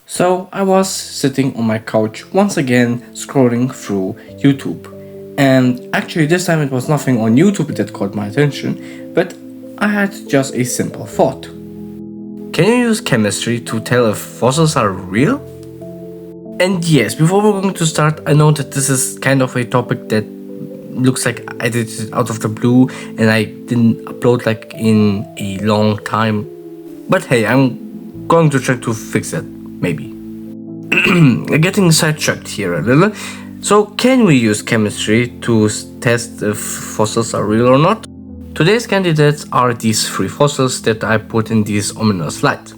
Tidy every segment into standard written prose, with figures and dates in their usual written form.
So I was sitting on my couch once again scrolling through YouTube. And actually this time it was nothing on YouTube that caught my attention, but I had just a simple thought. Can you use chemistry to tell if fossils are real? And yes, before we're going to start, I know that this is kind of a topic that looks like I did it out of the blue and I didn't upload like in a long time. But hey, I'm going to try to fix that, maybe. Getting sidetracked here a little. So, can we use chemistry to test if fossils are real or not? Today's candidates are these three fossils that I put in this ominous light.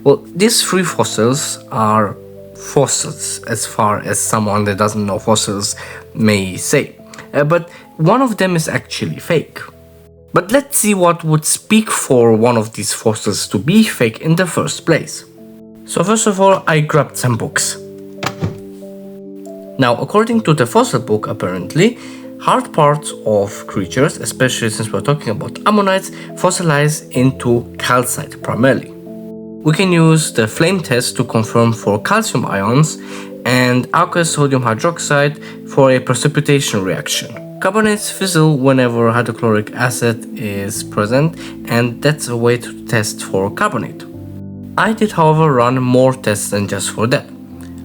Well, these three fossils are fossils, as far as someone that doesn't know fossils may say. But one of them is actually fake. But let's see what would speak for one of these fossils to be fake in the first place. So first of all, I grabbed some books. Now, according to the fossil book, apparently, hard parts of creatures, especially since we're talking about ammonites, fossilize into calcite primarily. We can use the flame test to confirm for calcium ions and aqueous sodium hydroxide for a precipitation reaction. Carbonates fizzle whenever hydrochloric acid is present, and that's a way to test for carbonate. I did, however, run more tests than just for that.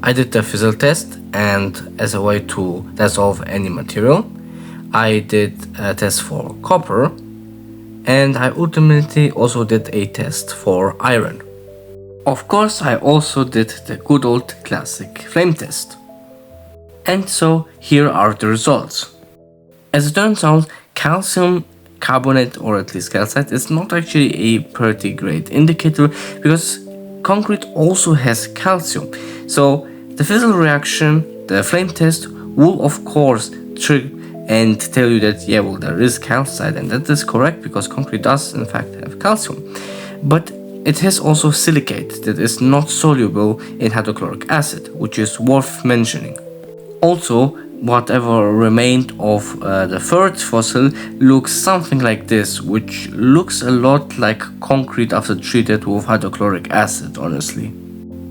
I did the fizzle test, and as a way to dissolve any material, I did a test for copper, and I ultimately also did a test for iron. Of course, I also did the good old classic flame test. And so here are the results. As it turns out, calcium carbonate, or at least calcite, is not actually a pretty great indicator because concrete also has calcium. So the fizzle reaction, the flame test, will of course trigger and tell you that yeah, well, there is calcite, and that is correct because concrete does in fact have calcium. But it has also silicate that is not soluble in hydrochloric acid, which is worth mentioning. Also, whatever remained of the third fossil looks something like this, which looks a lot like concrete after treated with hydrochloric acid, honestly.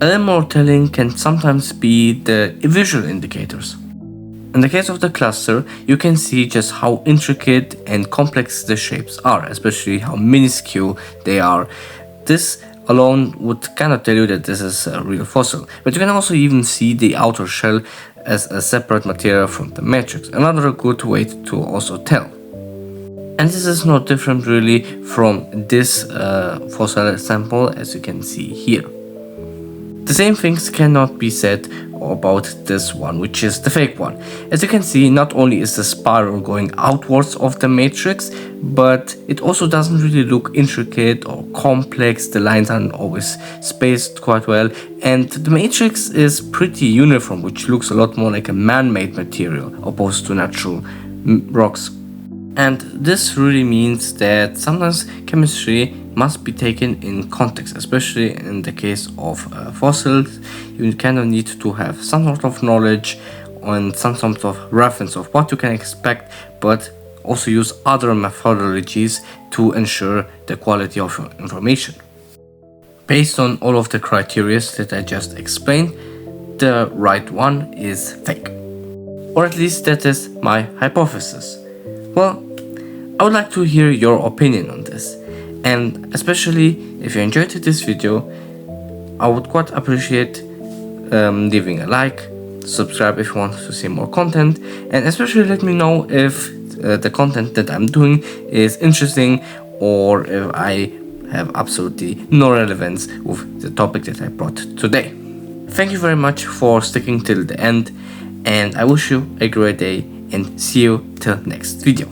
A little more telling can sometimes be the visual indicators. In the case of the cluster, you can see just how intricate and complex the shapes are, especially how minuscule they are. This alone would kind of tell you that this is a real fossil, but you can also even see the outer shell as a separate material from the matrix, another good way to also tell. And this is not different really from this fossil sample, as you can see here. The same things cannot be said about this one, which is the fake one. As you can see, not only is the spiral going outwards of the matrix, but it also doesn't really look intricate or complex. The lines aren't always spaced quite well, and the matrix is pretty uniform, which looks a lot more like a man-made material opposed to natural rocks. And this really means that sometimes chemistry must be taken in context, especially in the case of fossils. You kind of need to have some sort of knowledge and some sort of reference of what you can expect, but also use other methodologies to ensure the quality of your information. Based on all of the criteria that I just explained, the right one is fake. Or at least that is my hypothesis. Well, I would like to hear your opinion on this, and especially if you enjoyed this video, I would quite appreciate leaving a like, subscribe if you want to see more content, and especially let me know if the content that I'm doing is interesting or if I have absolutely no relevance with the topic that I brought today. Thank you very much for sticking till the end, and I wish you a great day and see you till next video.